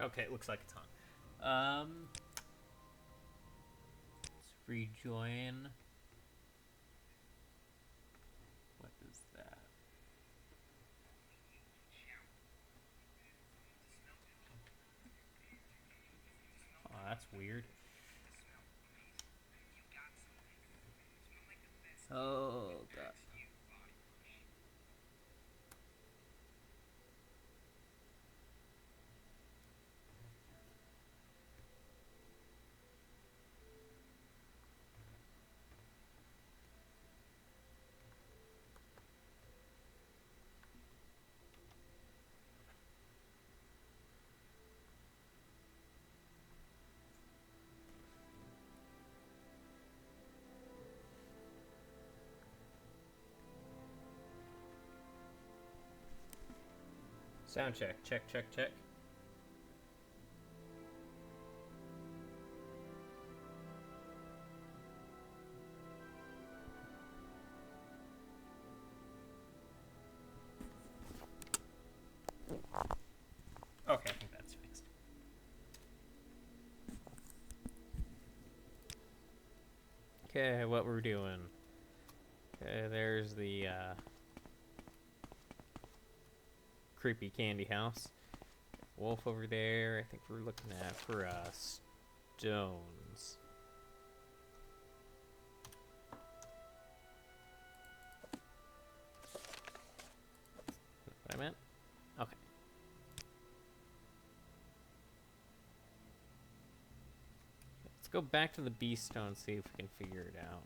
Okay, it looks like it's on. Let's rejoin. What is that? Oh, that's weird. Oh, God. Sound check. Check, check, check. Okay, I think that's fixed. Okay, what we're doing. Okay, there's the creepy candy house. Wolf over there. I think we're looking at for stones. What I meant? Okay. Let's go back to the beast stone and see if we can figure it out.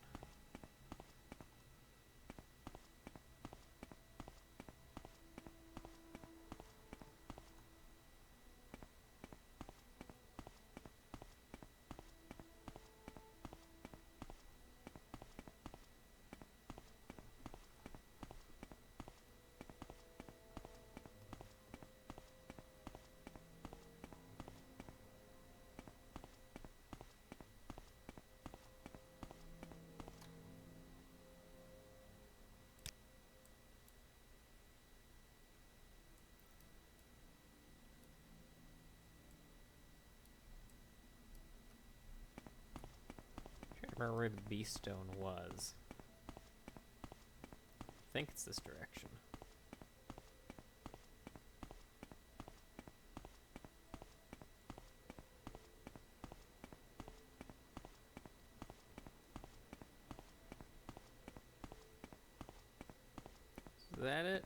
Remember where the beast stone was. I think it's this direction. Is that it?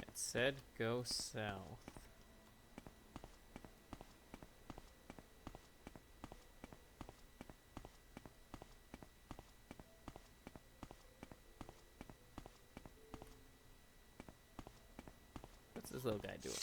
It said go south. What's this little guy doing?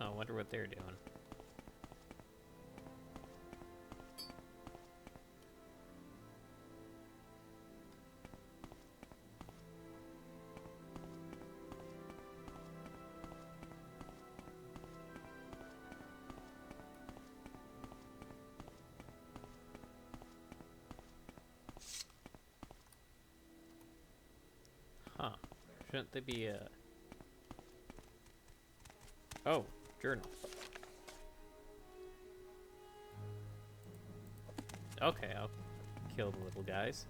Oh, I wonder what they're doing. Huh. Shouldn't they be Oh, journal. Okay, I'll kill the little guys.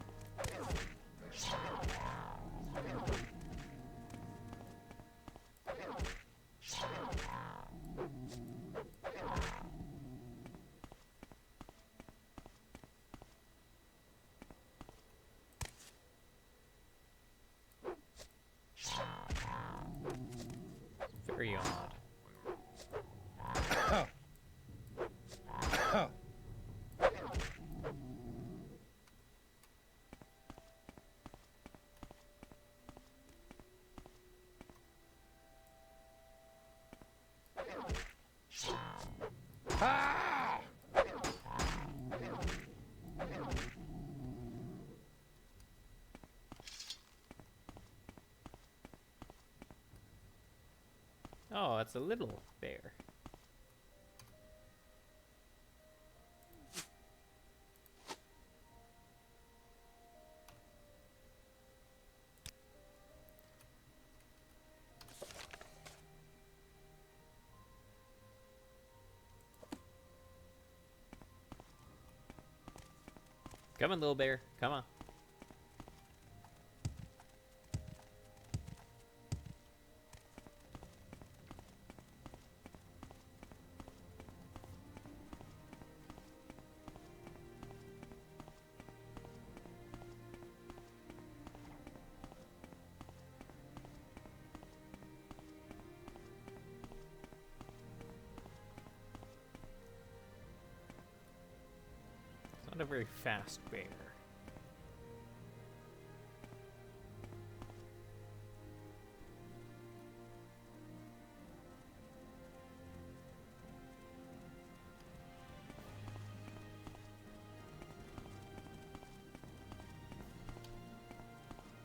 Oh, it's a little bear. Come on, little bear. Come on. It's not a very fast bear.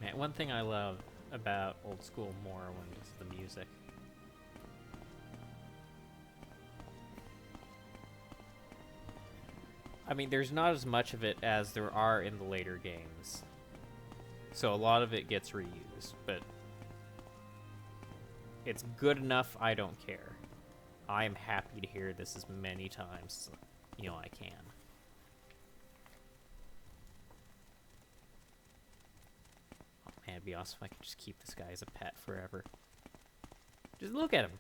Man, one thing I love about old school Morrowind is the music. I mean, there's not as much of it as there are in the later games. So a lot of it gets reused, but it's good enough I don't care. I am happy to hear this as many times as, I can. Oh man, it'd be awesome if I could just keep this guy as a pet forever. Just look at him.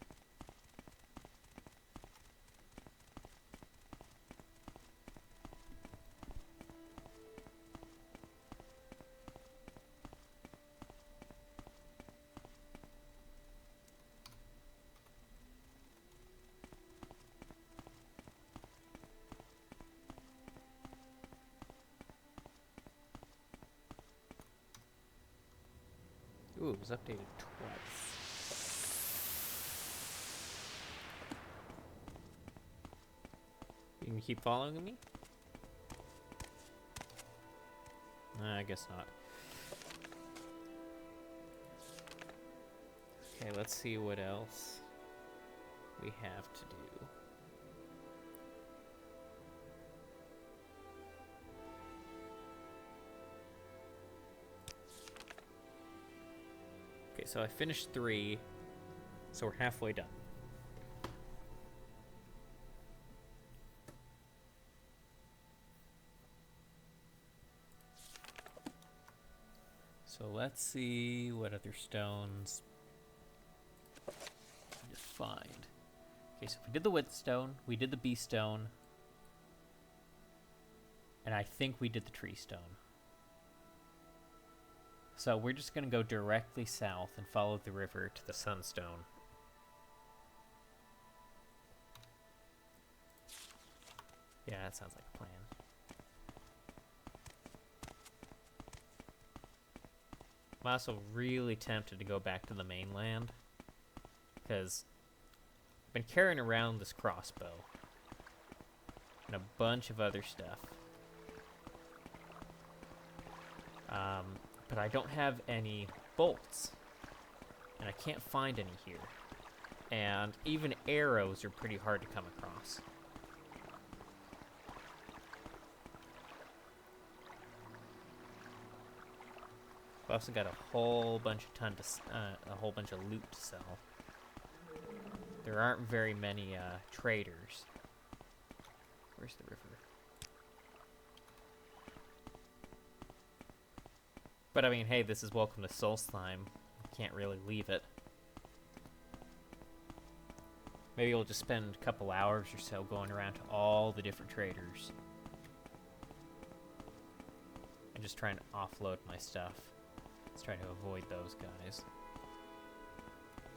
Ooh, it was updated twice. You can keep following me? I guess not. Okay, let's see what else we have to do. Okay, so I finished 3, so we're halfway done. So let's see what other stones I need to find. Okay, so we did the wood stone, we did the bee stone, and I think we did the tree stone. So we're just going to go directly south and follow the river to the sunstone. Yeah, that sounds like a plan. I'm also really tempted to go back to the mainland, because I've been carrying around this crossbow and a bunch of other stuff. But I don't have any bolts, and I can't find any here. And even arrows are pretty hard to come across. I've also got a whole bunch of loot to sell. There aren't very many traders. Where's the river? But I mean, hey, this is welcome to Solstheim. Can't really leave it. Maybe we'll just spend a couple hours or so going around to all the different traders. And just trying to offload my stuff. Let's try to avoid those guys.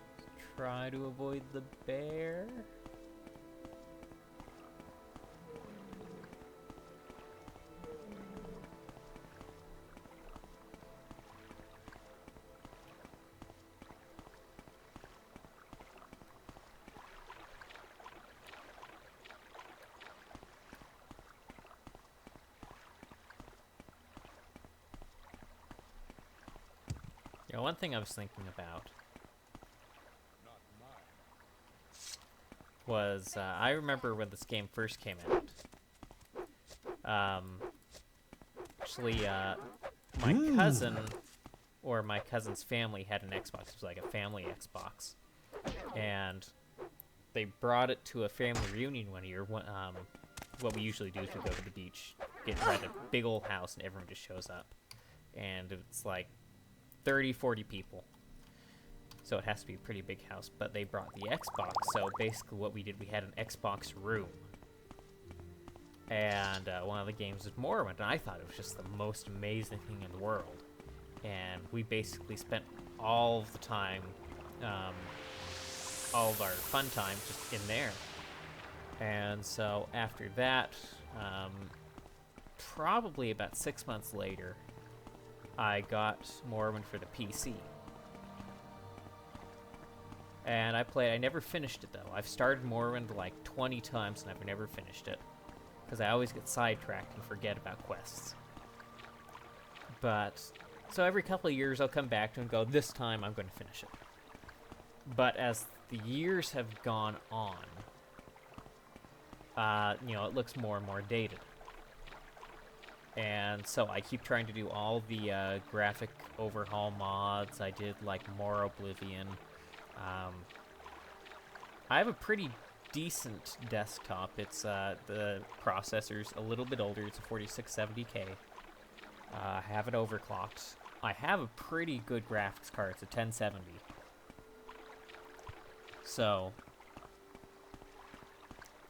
Let's try to avoid the bear. One thing I was thinking about. Not mine. was I remember when this game first came out. Actually, my cousin or my cousin's family had an Xbox. It was like a family Xbox, and they brought it to a family reunion one year. What we usually do is we go to the beach, rent a big old house, and everyone just shows up, and it's like 30, 40 people. So it has to be a pretty big house, but they brought the Xbox, so basically what we did, we had an Xbox room. And one of the games was Morrowind, and I thought it was just the most amazing thing in the world. And we basically spent all of the time, all of our fun time just in there. And so after that, probably about 6 months later, I got Morrowind for the PC. And I never finished it though. I've started Morrowind like 20 times and I've never finished it. Because I always get sidetracked and forget about quests. But, so every couple of years I'll come back to it and go, this time I'm going to finish it. But as the years have gone on, it looks more and more dated. And so I keep trying to do all the graphic overhaul mods. I did like more Oblivion. I have a pretty decent desktop. It's the processor's a little bit older. It's a 4670K. I have it overclocked. I have a pretty good graphics card. It's a 1070. So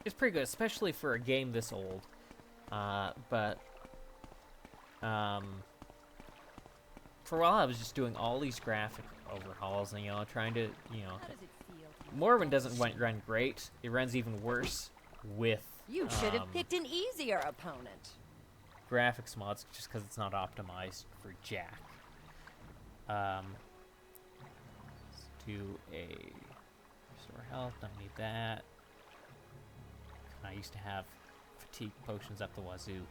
it's pretty good, especially for a game this old. But for a while I was just doing all these graphic overhauls and, trying to, Morrowind doesn't run great. It runs even worse with You should have picked an easier opponent. graphics mods just because it's not optimized for jack. Let's do a restore health. Don't need that. I used to have fatigue potions up the wazoo.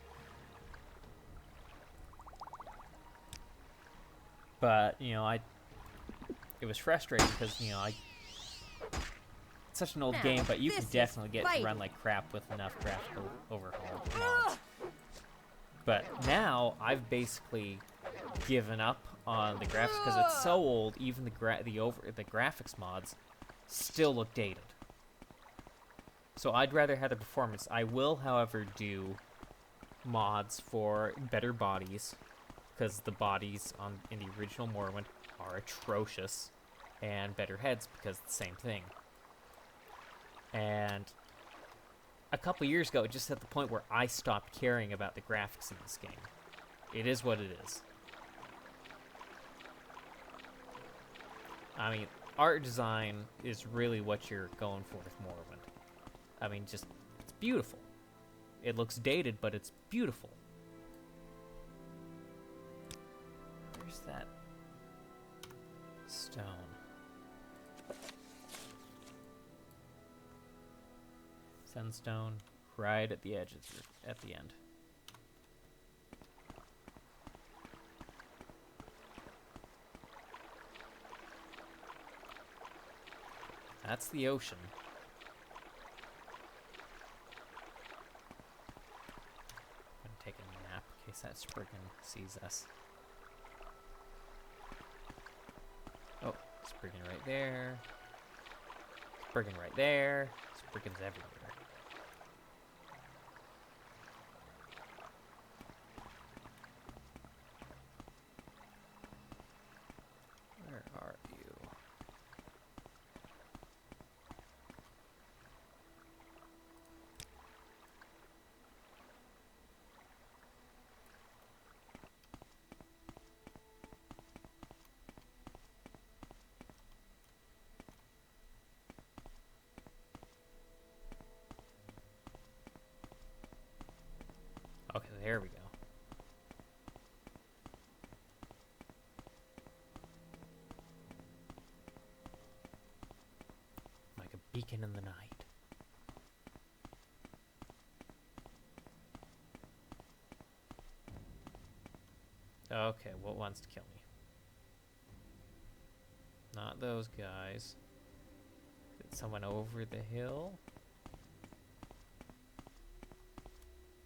But, it was frustrating because, it's such an old game, but you can definitely get to run like crap with enough graphical overhaul mods. But now, I've basically given up on the graphics because it's so old, even the graphics mods still look dated. So I'd rather have the performance. I will, however, do mods for better bodies, because the bodies in the original Morrowind are atrocious, and better heads because it's the same thing. And a couple years ago, it just hit the point where I stopped caring about the graphics in this game. It is what it is. I mean, art design is really what you're going for with Morrowind. I mean, it's beautiful. It looks dated, but it's beautiful. Where's that stone? Sunstone, right at the edge, at the end. That's the ocean. I'm gonna take a nap in case that Spriggan sees us. Oh, Spriggan right there. Spriggan right there. Spriggan's everywhere. Where are you? Okay, there we go. Like a beacon in the night. Okay, what wants to kill me? Not those guys. Is it someone over the hill?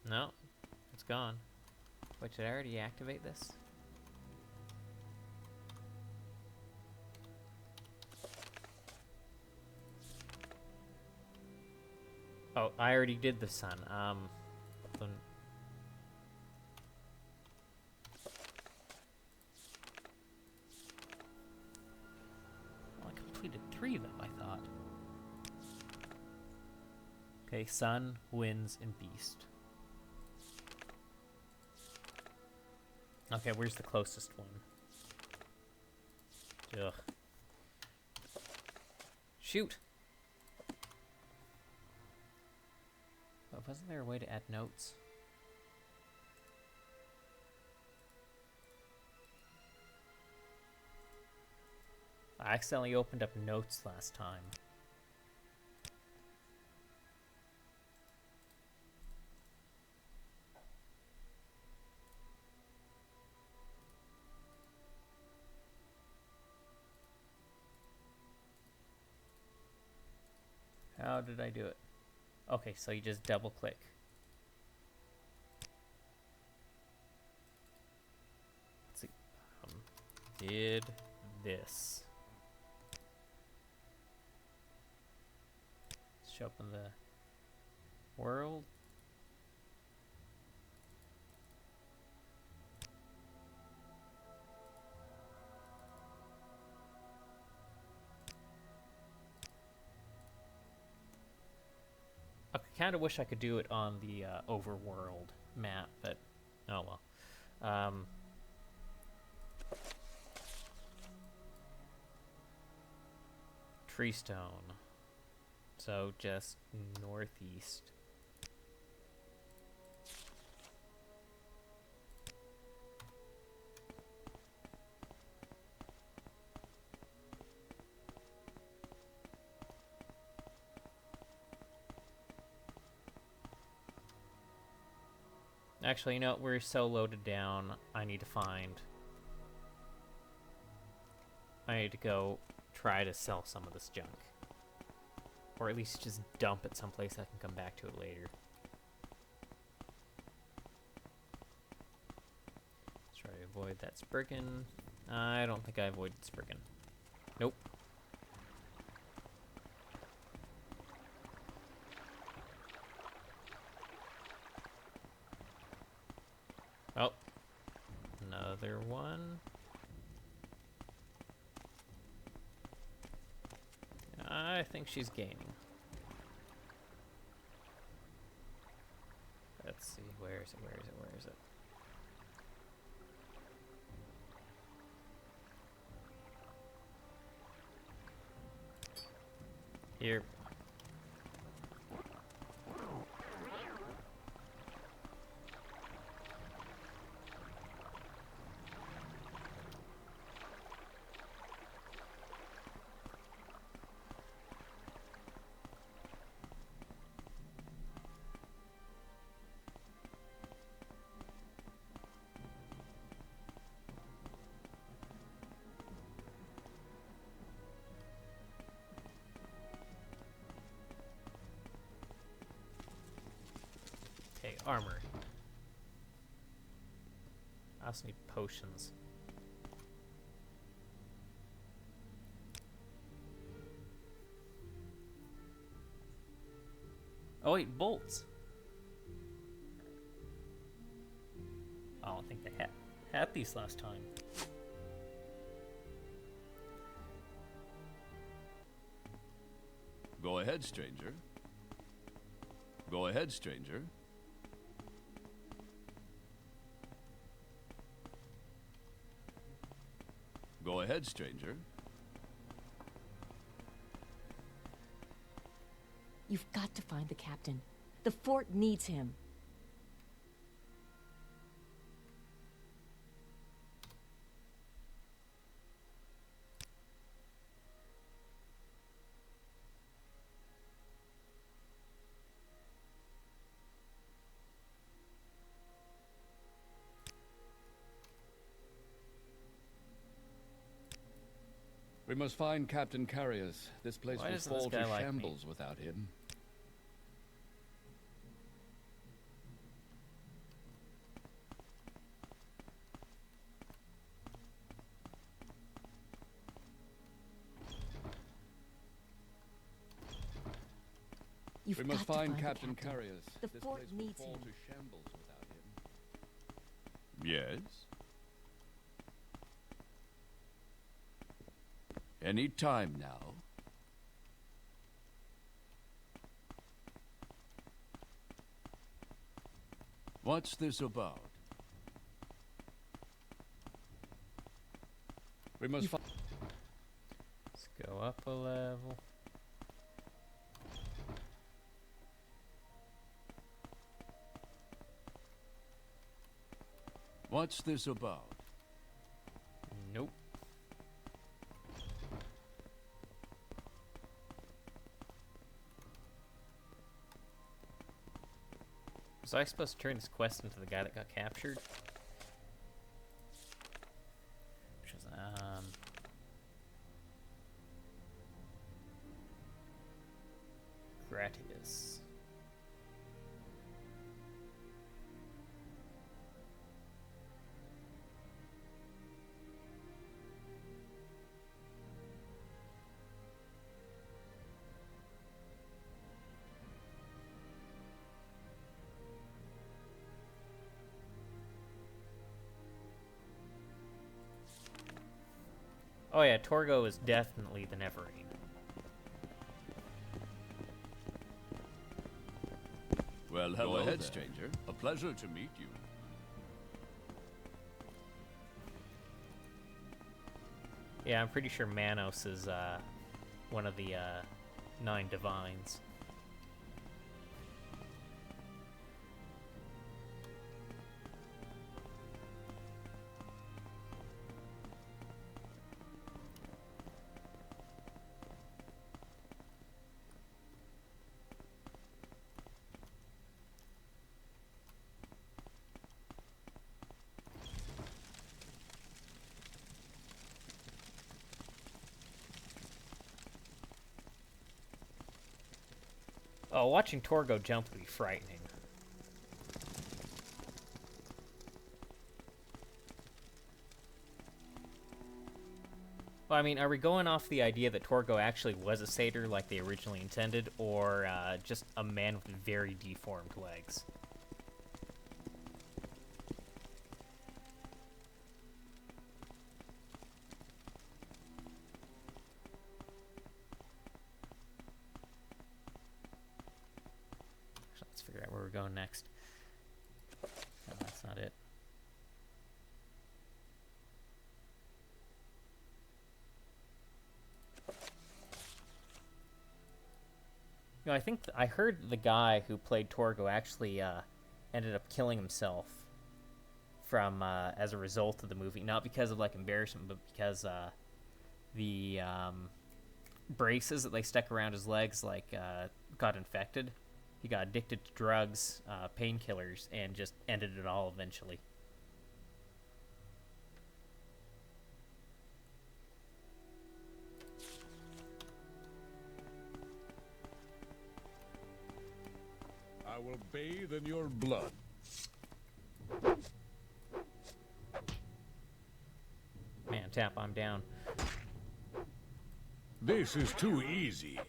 No, it's gone. Wait, did I already activate this? Oh, I already did the sun. Then- well, I completed 3 though, I thought. Okay, sun, winds, and beast. Okay, where's the closest one? Ugh. Shoot! But wasn't there a way to add notes? I accidentally opened up notes last time. How did I do it? Okay, so you just double click. Let's see. Did this. Let's show up in the world. I kind of wish I could do it on the overworld map, but oh well. Tree stone. So just northeast. Actually, you know, we're so loaded down, I need to go try to sell some of this junk. Or at least just dump it someplace I can come back to it later. Let's try to avoid that Spriggan. I don't think I avoided Spriggan. Nope. Oh. Another one. I think she's gaining. Let's see, where is it, where is it, where is it? Here. Okay, armor. I also need potions. Oh wait, bolts. I don't think they had these last time. Go ahead, stranger. Go ahead, stranger. Go ahead, stranger. You've got to find the captain. The fort needs him. We must find Captain Carriers. This place Why will doesn't this fall guy to like me? shambles without him. You've We got must to find the Captain captain. Carriers. The This fort place would needs fall him. to shambles without him. Yes? Any time now. What's this about? We must find. Let's go up a level. What's this about? Nope. Was I supposed to turn this quest into the guy that got captured? Which was, Gratius. Oh yeah, Torgo is definitely the Neverine. Well, hello ahead, stranger. A pleasure to meet you. Yeah, I'm pretty sure Manos is one of the 9 divines. Oh, watching Torgo jump would be frightening. Well, I mean, are we going off the idea that Torgo actually was a satyr like they originally intended, or just a man with very deformed legs? Let's figure out where we're going next. No, that's not it. You know, I think I heard the guy who played Torgo actually ended up killing himself from as a result of the movie, not because of like embarrassment, but because the braces that they stuck around his legs got infected. He got addicted to drugs, painkillers, and just ended it all eventually. I will bathe in your blood. Man, Tap, I'm down. This is too easy.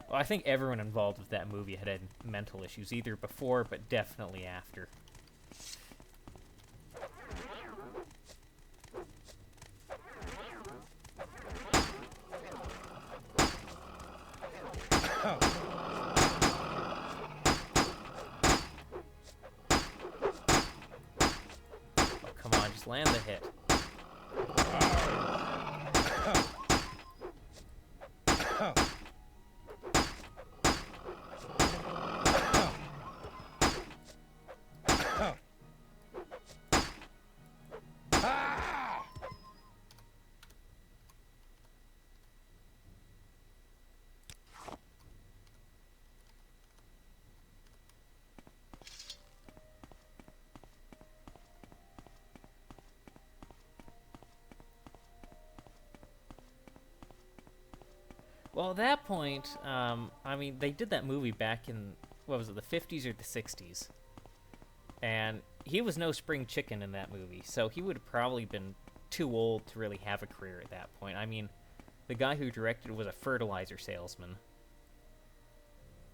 Well, I think everyone involved with that movie had mental issues, either before, but definitely after. Oh, come on, just land the hit. Well, at that point, I mean, they did that movie back in, what was it, the 50s or the 60s? And he was no spring chicken in that movie, so he would have probably been too old to really have a career at that point. I mean, the guy who directed was a fertilizer salesman.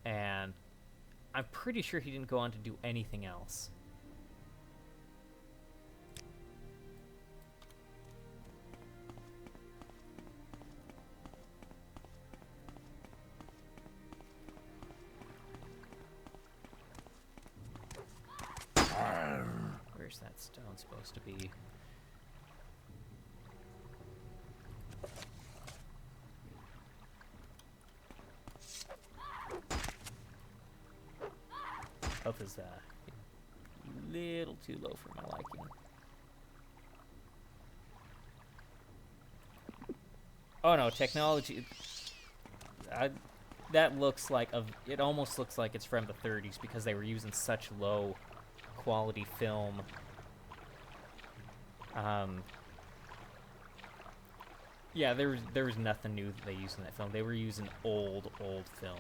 And I'm pretty sure he didn't go on to do anything else. Where's that stone supposed to be? Health is a little too low for my liking. Oh no, technology. That looks like it almost looks like it's from the 30s because they were using such low quality film. Yeah, there was nothing new that they used in that film. They were using old film.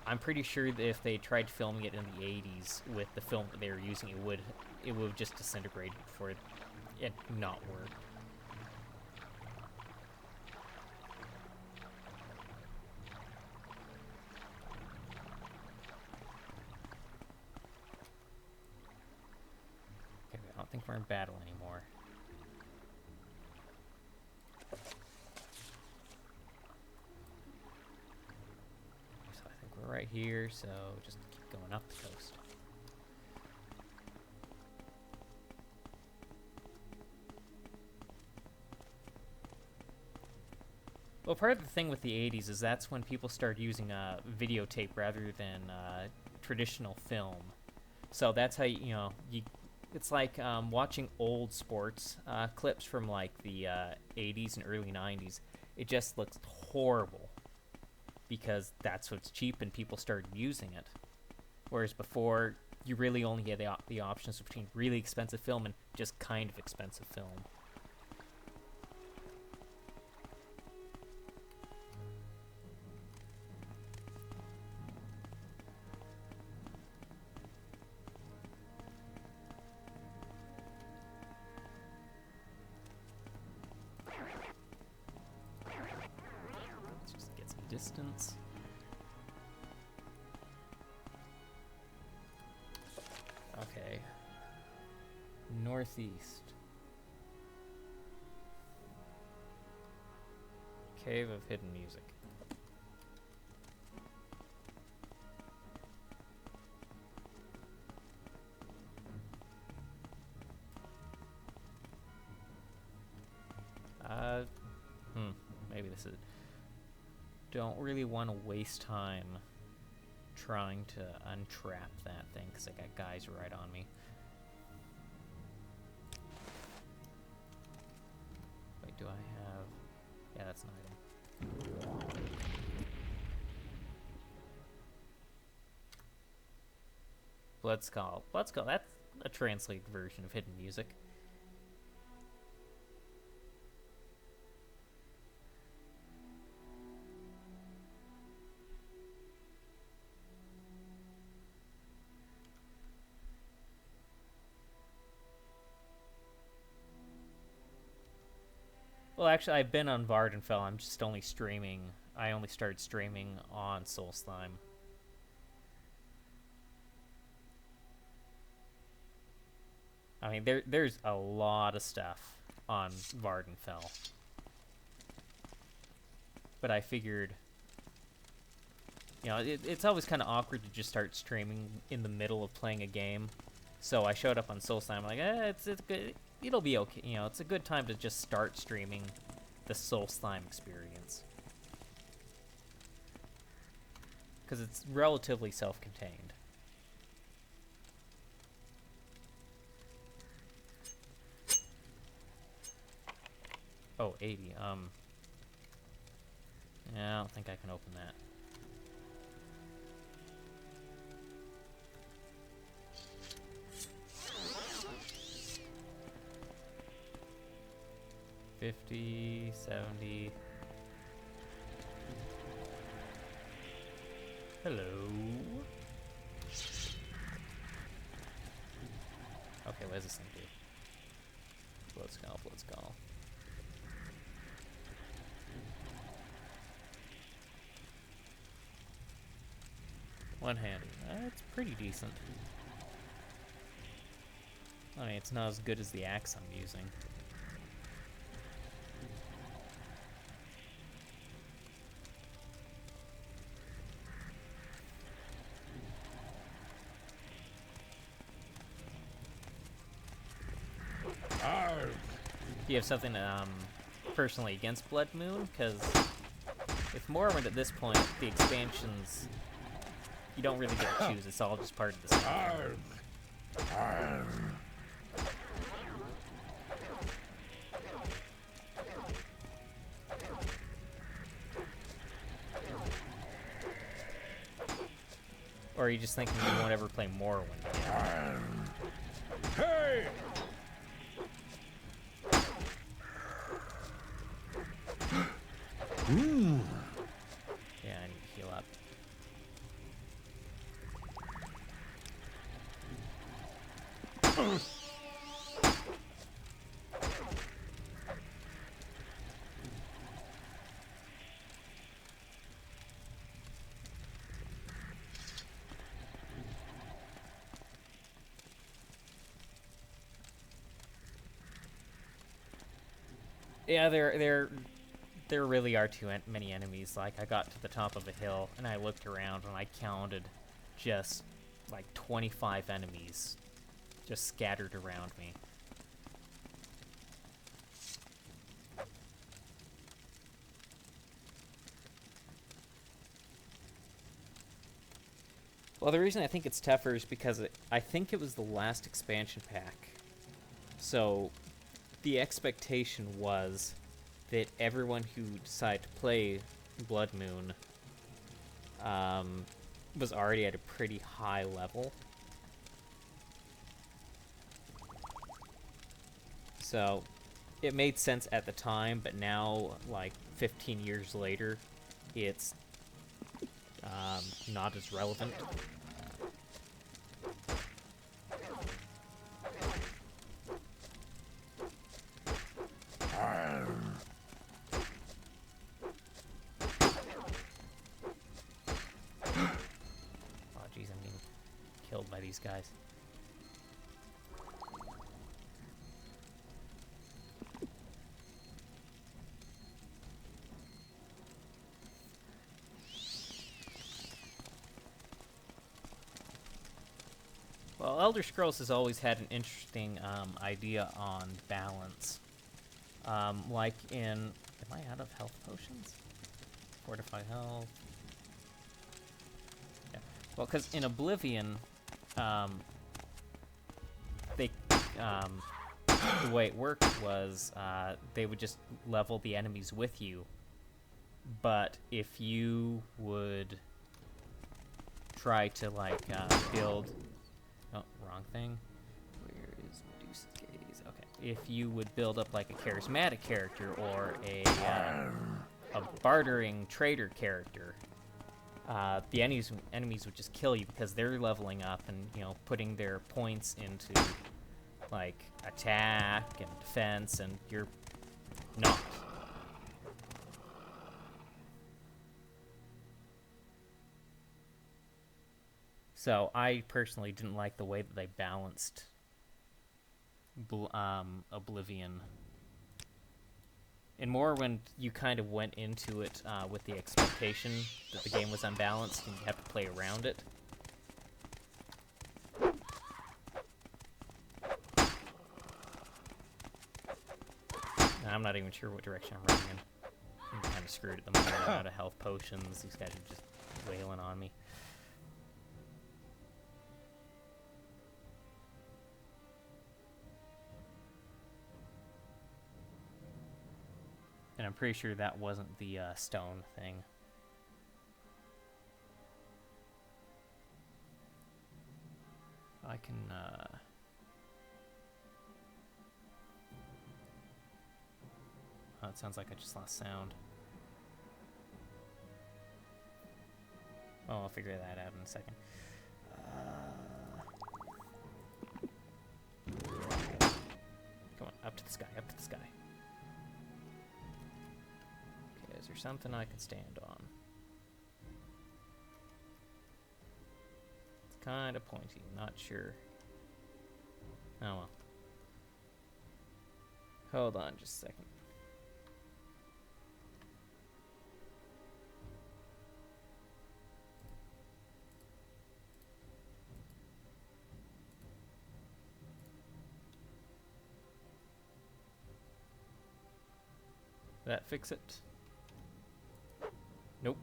I'm pretty sure that if they tried filming it in the 80s with the film that they were using, it would have just disintegrated before it not work. Okay, I don't think we're in battle anymore. We're right here, so just keep going up the coast. Well, part of the thing with the 80s is that's when people started using videotape rather than traditional film. So that's how it's like watching old sports clips from like the 80s and early 90s. It just looks horrible because that's what's cheap and people started using it. Whereas before, you really only had the options between really expensive film and just kind of expensive film. Let's just get some distance. Okay. Northeast. Cave of Hidden Music. Maybe this is... Don't really want to waste time trying to untrap that thing, because I got guys right on me. Wait, do I have... Yeah, that's an item. Bloodskull. Bloodskull, that's a translated version of Hidden Music. Well, actually, I've been on Vardenfell. I'm just only streaming. I only started streaming on Solstheim. I mean, there's a lot of stuff on Vardenfell. But I figured, you know, it's always kind of awkward to just start streaming in the middle of playing a game. So I showed up on Solstheim, like, it's good. It'll be okay. You know, it's a good time to just start streaming the Solstheim experience. Because it's relatively self-contained. Oh, 80. Yeah, I don't think I can open that. $50, $70. Hello. Okay, what does this thing do? Blood skull, blood skull. One-handed. That's pretty decent. I mean, it's not as good as the axe I'm using. Arg. Do you have something personally against Blood Moon? Because with Morrowind at this point, the expansions, you don't really get to choose. It's all just part of the same. Arg. Arg. Or are you just thinking you won't ever play Morrowind again? Hey! Yeah, I need to heal up. Yeah, there really are too many enemies. Like, I got to the top of a hill, and I looked around, and I counted just, like, 25 enemies just scattered around me. Well, the reason I think it's tougher is because I think it was the last expansion pack. So, the expectation was that everyone who decided to play Blood Moon was already at a pretty high level. So it made sense at the time, but now, like 15 years later, it's not as relevant. By these guys. Well, Elder Scrolls has always had an interesting idea on balance. Like in... Am I out of health potions? Fortify health. Yeah. Well, because in Oblivion... the way it worked was they would just level the enemies with you, but if you would try to build wrong thing, where is Medusa's gaze? Okay, if you would build up like a charismatic character or a bartering trader character, the enemies would just kill you because they're leveling up and, you know, putting their points into, like, attack and defense, and you're not. So I personally didn't like the way that they balanced Oblivion. In Morrowind, you kind of went into it with the expectation that the game was unbalanced and you have to play around it. I'm not even sure what direction I'm running in. I'm kind of screwed at the moment. I'm out of health potions. These guys are just wailing on me. And I'm pretty sure that wasn't the stone thing. I can, Oh, it sounds like I just lost sound. Oh, I'll figure that out in a second. Come on, up to the sky, up to the sky. Okay, is there something I can stand on? It's kind of pointy, not sure. Oh well. Hold on just a second. That fix it? Nope.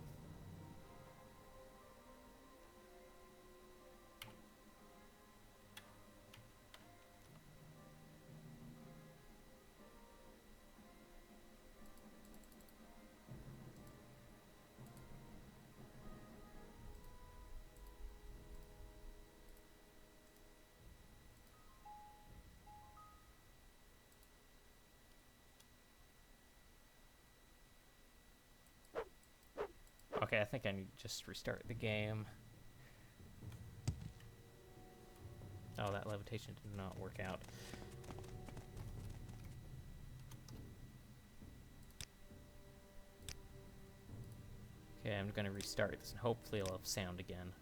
Okay, I think I need to just restart the game. Oh, that levitation did not work out. Okay, I'm gonna restart this and hopefully I'll have sound again.